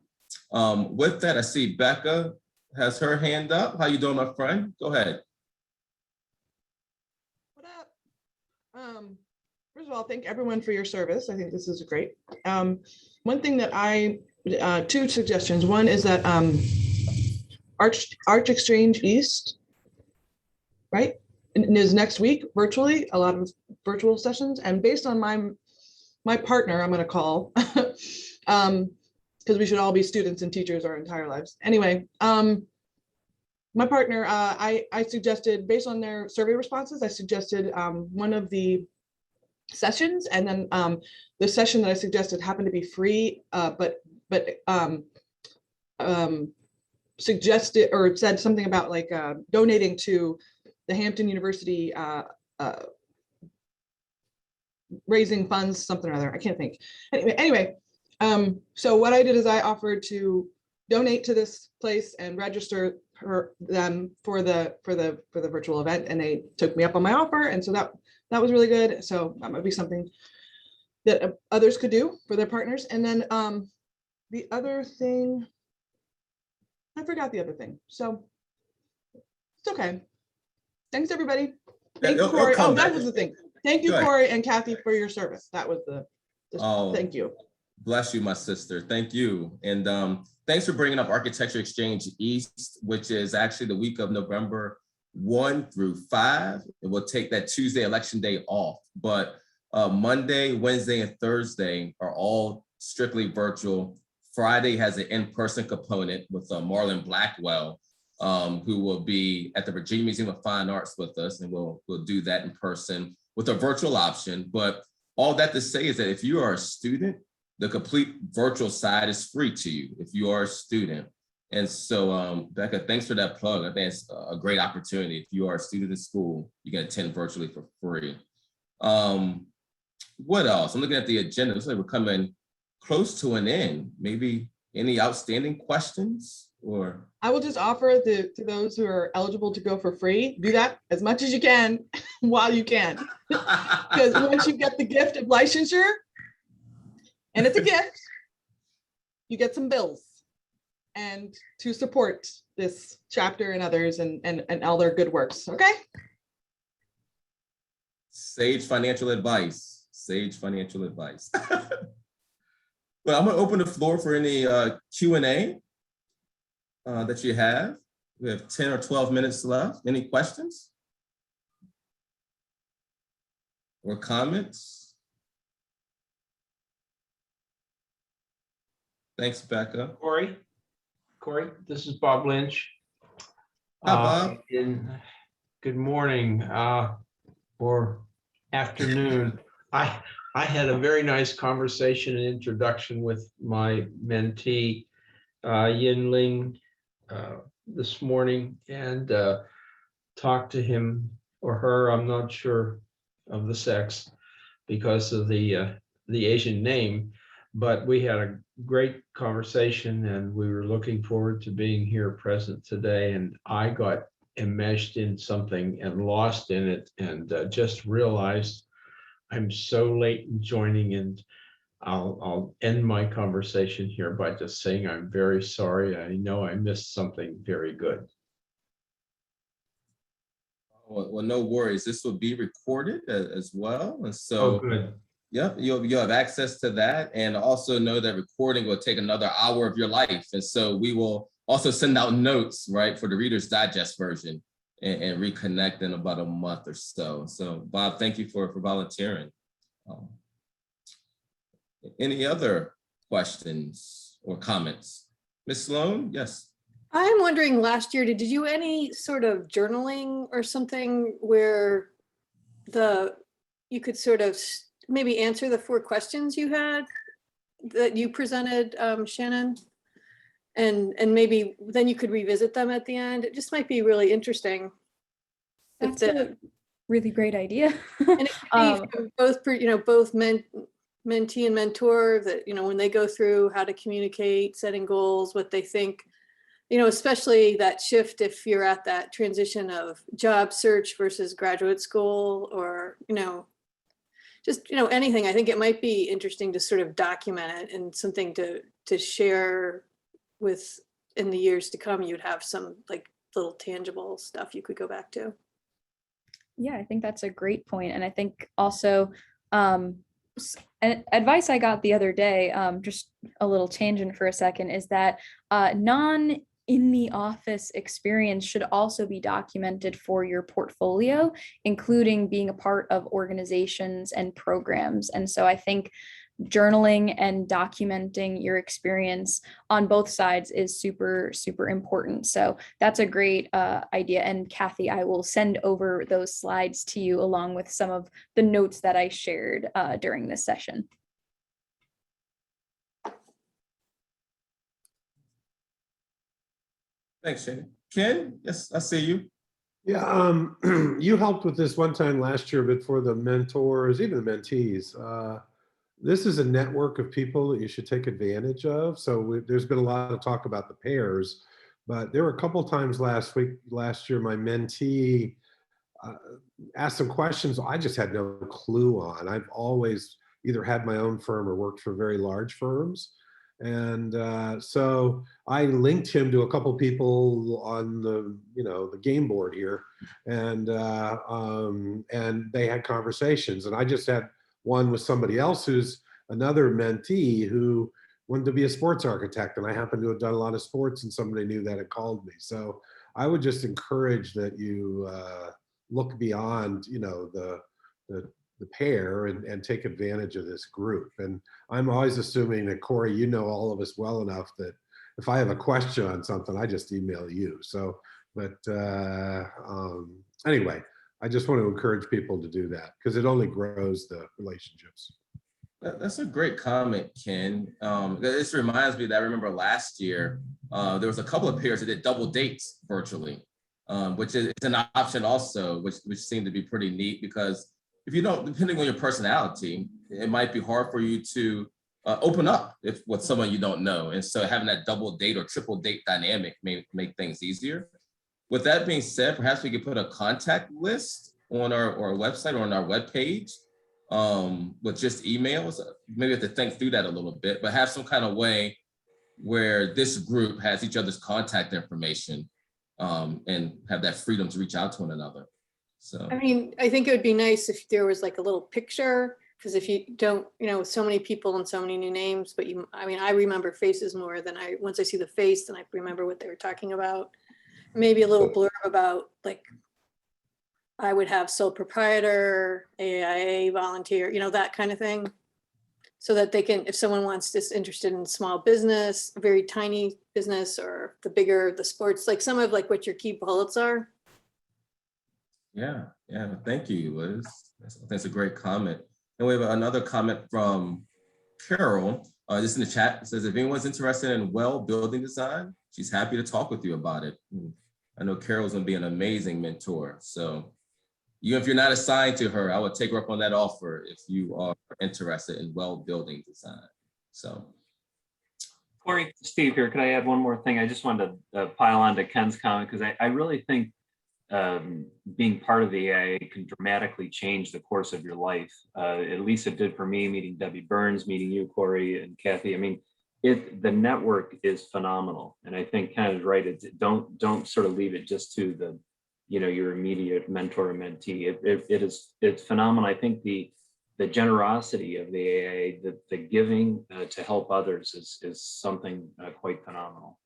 with that, I see Becca has her hand up. How you doing, my friend? Go ahead. What up? First of all, thank everyone for your service. I think this is great. One thing that 2 suggestions. One is that Arch Exchange East, right, and is next week virtually, a lot of virtual sessions. And based on my partner, I'm going to call, because we should all be students and teachers our entire lives. Anyway, my partner, I suggested, based on their survey responses, I suggested one of the sessions, and then the session that I suggested happened to be free, but suggested or said something about like donating to the Hampton University, raising funds, something or other. I can't think. Anyway, so what I did is I offered to donate to this place and register them for the virtual event, and they took me up on my offer, and so that was really good. So that might be something that others could do for their partners. And then the other thing, I forgot the other thing, so it's okay. Thanks, everybody. Thank you, Corey. Oh, that was the thing. Thank you, Corey and Kathy, for your service. That was the thank you. Bless you, my sister. Thank you. And thanks for bringing up Architecture Exchange East, which is actually the week of November 1 through 5. And we'll take that Tuesday election day off. But Monday, Wednesday, and Thursday are all strictly virtual. Friday has an in-person component with Marlon Blackwell, who will be at the Virginia Museum of Fine Arts with us, and we'll do that in person with a virtual option. But all that to say is that if you are a student, the complete virtual side is free to you if you are a student. And so, Becca, thanks for that plug. I think it's a great opportunity. If you are a student in school, you can attend virtually for free. What else? I'm looking at the agenda. Looks like we're coming close to an end. Maybe any outstanding questions or? I will just offer to those who are eligible to go for free, do that as much as you can while you can. Because once you get the gift of licensure, and it's a gift, you get some bills and to support this chapter and others and all their good works, okay? Sage financial advice, sage financial advice. Well, I'm gonna open the floor for any Q&A that you have. We have 10 or 12 minutes left. Any questions or comments? Thanks, Becca. Corey, this is Bob Lynch. Hi, Bob. Good morning or afternoon. I had a very nice conversation and introduction with my mentee, Yin Ling, this morning, and talked to him or her, I'm not sure of the sex because of the Asian name, but we had a great conversation and we were looking forward to being here present today. And I got enmeshed in something and lost in it and just realized I'm so late in joining, and I'll end my conversation here by just saying I'm very sorry. I know I missed something very good. Well, no worries. This will be recorded as well. And so, good. Yep, you'll have access to that. And also know that recording will take another hour of your life. And so we will also send out notes, right, for the Reader's Digest version and reconnect in about a month or so. So Bob, thank you for volunteering. Any other questions or comments? Ms. Sloan, yes. I'm wondering, last year, did you do any sort of journaling or something where you could sort of maybe answer the 4 questions you had that you presented, Shannon? And maybe then you could revisit them at the end. It just might be really interesting. That's a really great idea. And it could be both mentee and mentor, that, when they go through how to communicate, setting goals, what they think, especially that shift if you're at that transition of job search versus graduate school, or, just, anything. I think it might be interesting to sort of document it and something to share with in the years to come. You'd have some like little tangible stuff you could go back to. Yeah, I think that's a great point. And I think also advice I got the other day, just a little tangent for a second, is that non in the office experience should also be documented for your portfolio, including being a part of organizations and programs. And so I think journaling and documenting your experience on both sides is super, super important. So that's a great idea. And Kathy, I will send over those slides to you along with some of the notes that I shared during this session. Thanks, Shannon. Ken, yes, I see you. Yeah, you helped with this one time last year, but for the mentors, even the mentees, this is a network of people that you should take advantage of. So there's been a lot of talk about the pairs, but there were a couple of times last year, my mentee asked some questions I just had no clue on. I've always either had my own firm or worked for very large firms. And so I linked him to a couple people on the game board here, and they had conversations. And I just had one with somebody else who's another mentee who wanted to be a sports architect, and I happened to have done a lot of sports, and somebody knew that had called me. So I would just encourage that you look beyond the pair and take advantage of this group. And I'm always assuming that, Corey, you know all of us well enough that if I have a question on something, I just email you. So, but anyway, I just want to encourage people to do that because it only grows the relationships. That's a great comment, Ken. This reminds me that I remember last year, there was a couple of pairs that did double dates virtually, which is an option also, which seemed to be pretty neat because if you don't, depending on your personality, it might be hard for you to open up with someone you don't know. And so having that double date or triple date dynamic may make things easier. With that being said, perhaps we could put a contact list on our website or on our webpage with just emails. Maybe we have to think through that a little bit, but have some kind of way where this group has each other's contact information and have that freedom to reach out to one another. So I mean, I think it would be nice if there was like a little picture, because if you don't, so many people and so many new names, but I remember faces more than once I see the face, then I remember what they were talking about. Maybe a little blurb about like, I would have sole proprietor, AIA volunteer, that kind of thing. So that they can, if someone is interested in small business, a very tiny business, or the bigger, the sports, like some of like what your key bullets are. Yeah, thank you, Liz. That's a great comment. And we have another comment from Carol, just in the chat. It says, if anyone's interested in well building design, she's happy to talk with you about it. I know Carol's gonna be an amazing mentor. So if you're not assigned to her, I would take her up on that offer if you are interested in well building design. So. Corey, Steve here. Could I add one more thing? I just wanted to pile on to Ken's comment, because I really think being part of the AIA can dramatically change the course of your life. At least it did for me, meeting Debbie Burns, meeting you, Corey, and Kathy. I mean, the network is phenomenal. And I think Ken is right. Don't sort of leave it just to the, your immediate mentor or mentee. It's phenomenal. I think the generosity of the AIA, the giving to help others is something quite phenomenal.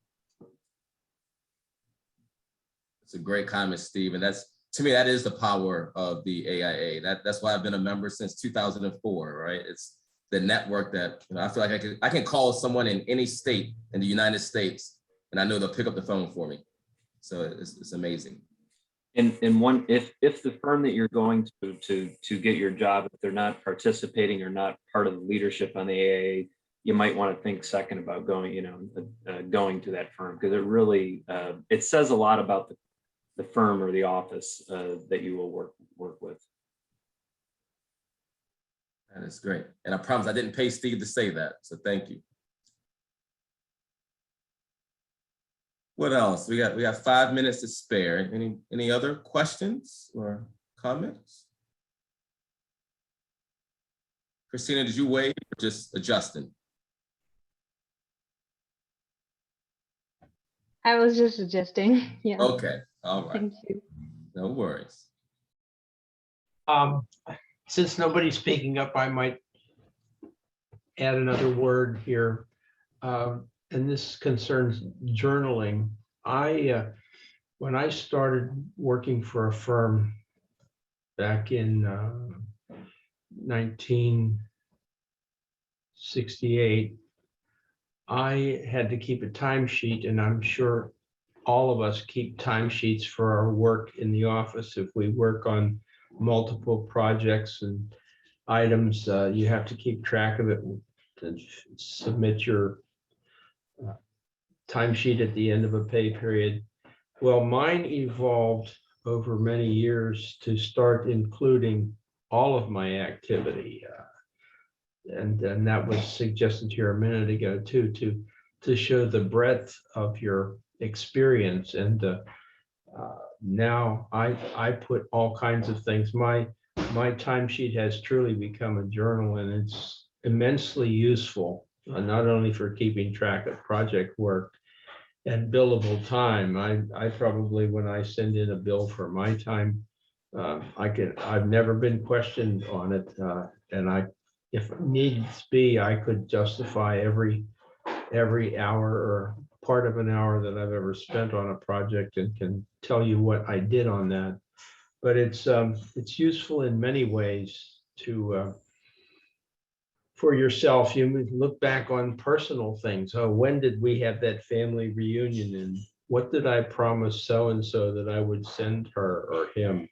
It's a great comment, Steve. And to me, that is the power of the AIA. That's why I've been a member since 2004, right? It's the network that I feel like I can call someone in any state in the United States, and I know they'll pick up the phone for me. So it's amazing. And if the firm that you're going to get your job, if they're not participating or not part of the leadership on the AIA, you might want to think second about going to that firm, because it really it says a lot about the firm or the office that you will work with. That is great. And I promise I didn't pay Steve to say that. So thank you. What else? We got 5 minutes to spare. Any other questions or comments? Christina, did you wait or just adjusting? I was just adjusting. Yeah. Okay. All right. Thank you. No worries. Since nobody's speaking up, I might add another word here. And this concerns journaling. When I started working for a firm back in 1968, I had to keep a timesheet, and I'm sure all of us keep timesheets for our work in the office. If we work on multiple projects and items, you have to keep track of it and submit your timesheet at the end of a pay period. Well, mine evolved over many years to start including all of my activity. And that was suggested here a minute ago too, to show the breadth of your experience. And now I put all kinds of things. My timesheet has truly become a journal, and it's immensely useful, not only for keeping track of project work and billable time. I probably, when I send in a bill for my time, I've never been questioned on it, and if needs be, I could justify every hour or part of an hour that I've ever spent on a project and can tell you what I did on that. But it's useful in many ways for yourself. You look back on personal things. Oh, when did we have that family reunion, and what did I promise so-and-so that I would send her or him?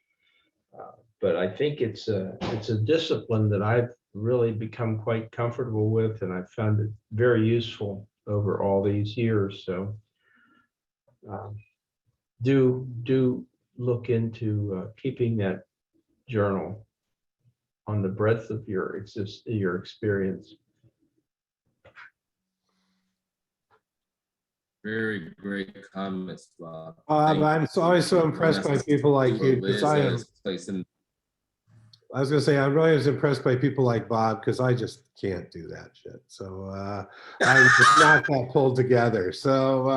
But I think it's a discipline that I've really become quite comfortable with, and I found it very useful over all these years. So do look into keeping that journal on the breadth of your experience. Very great comments, Bob. I'm always so impressed by people like you, because I am. I was gonna say, I'm always impressed by people like Bob, because I just can't do that shit. So I'm just not that pulled together. So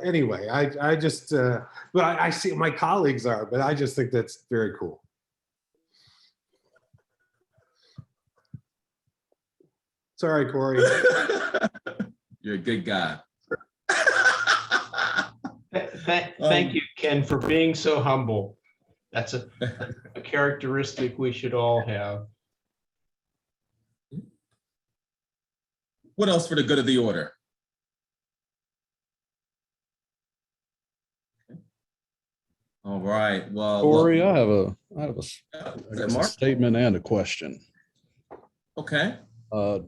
anyway, I just, but I see my colleagues are, but I just think that's very cool. Sorry, Corey. You're a good guy. Thank you, Ken, for being so humble. That's a characteristic we should all have. What else for the good of the order? All right. Well, Corey, look, I have a statement and a question. Okay.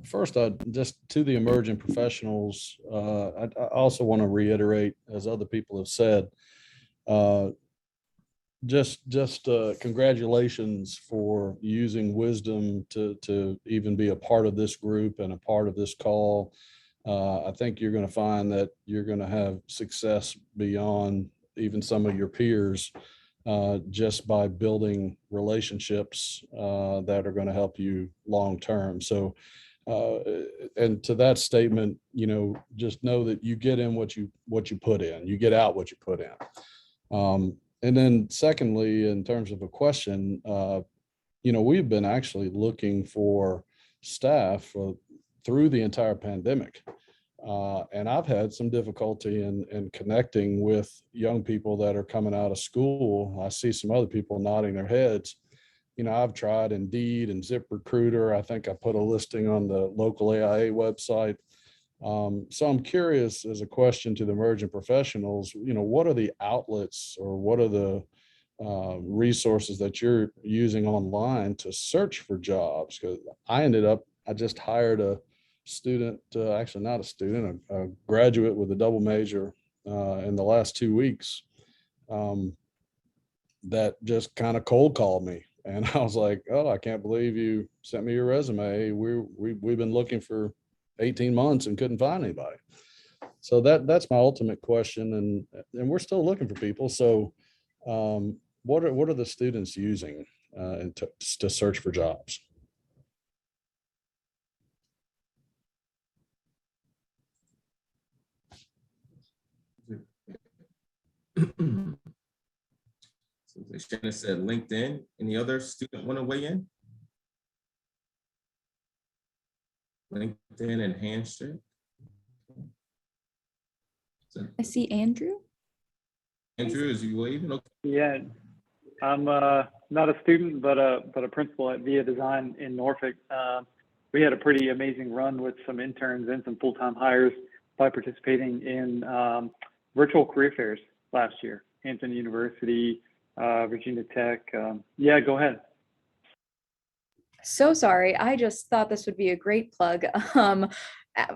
First, just to the emerging professionals, I also want to reiterate, as other people have said, just congratulations for using wisdom to even be a part of this group and a part of this call. I think you're going to find that you're going to have success beyond even some of your peers, just by building relationships that are going to help you long term. So, and to that statement, just know that you get in what you put in, you get out what you put in. And then secondly, in terms of a question, we've been actually looking for staff through the entire pandemic. And I've had some difficulty in connecting with young people that are coming out of school. I see some other people nodding their heads. I've tried Indeed and ZipRecruiter. I think I put a listing on the local AIA website. So I'm curious, as a question to the emerging professionals, what are the outlets or what are the resources that you're using online to search for jobs? Because I just hired a student, actually not a student, a graduate with a double major in the last 2 weeks that just kind of cold called me. And I was like, oh, I can't believe you sent me your resume. We've been looking for 18 months and couldn't find anybody. So that's my ultimate question. And we're still looking for people. So what are the students using to search for jobs? So Shannon said LinkedIn. Any other student want to weigh in? LinkedIn and Handshake. I see Andrew. Andrew, is you waving? Okay. Yeah, I'm not a student, but a principal at Via Design in Norfolk. We had a pretty amazing run with some interns and some full-time hires by participating in virtual career fairs last year. Hampton University, Virginia Tech. Yeah, go ahead. So sorry. I just thought this would be a great plug.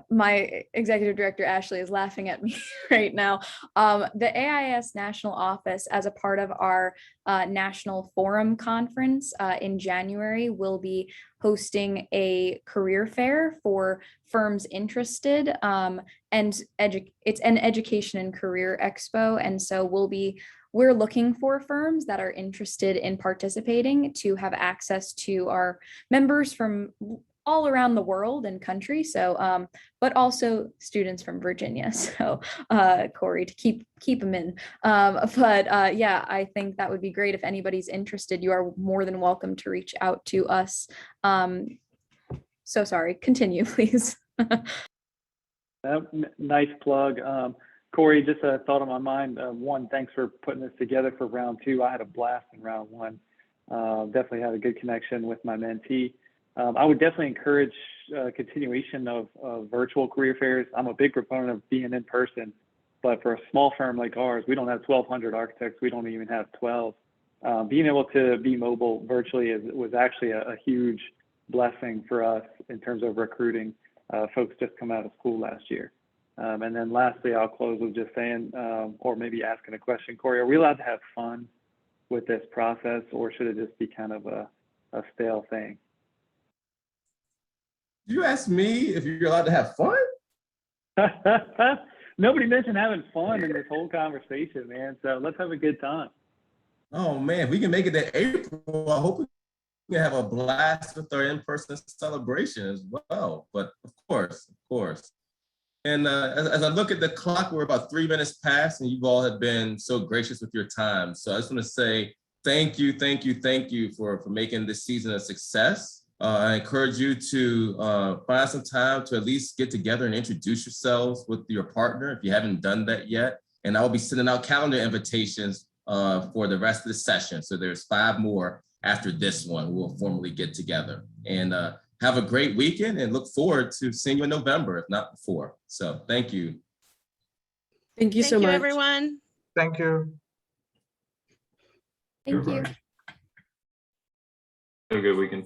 My executive director, Ashley, is laughing at me right now. The AIS National Office, as a part of our National Forum Conference in January, will be hosting a career fair for firms interested. And it's an education and career expo. And so we're looking for firms that are interested in participating to have access to our members from all around the world and country. So, but also students from Virginia. So, Corey, to keep them in. Yeah, I think that would be great. If anybody's interested, you are more than welcome to reach out to us. So sorry, continue, please. Nice plug. Corey, just a thought on my mind. One, thanks for putting this together for round two. I had a blast in round one. Definitely had a good connection with my mentee. I would definitely encourage continuation of virtual career fairs. I'm a big proponent of being in person, but for a small firm like ours, we don't have 1,200 architects. We don't even have 12. Being able to be mobile virtually was actually a huge blessing for us in terms of recruiting folks just come out of school last year. And then lastly, I'll close with just saying, or maybe asking a question, Corey, are we allowed to have fun with this process, or should it just be kind of a stale thing? You asked me if you're allowed to have fun? Nobody mentioned having fun in this whole conversation, man. So let's have a good time. Oh man, we can make it to April. I hope we can have a blast with our in-person celebration as well. But of course. And as I look at the clock, we're about 3 minutes past, and you all have been so gracious with your time. So I just want to say thank you for making this season a success. I encourage you to find some time to at least get together and introduce yourselves with your partner if you haven't done that yet. And I'll be sending out calendar invitations for the rest of the session. So there's 5 more after this one. We'll formally get together. And have a great weekend and look forward to seeing you in November, if not before. So thank you. Thank you so much. Everyone. Thank you. Thank you. Have a good weekend.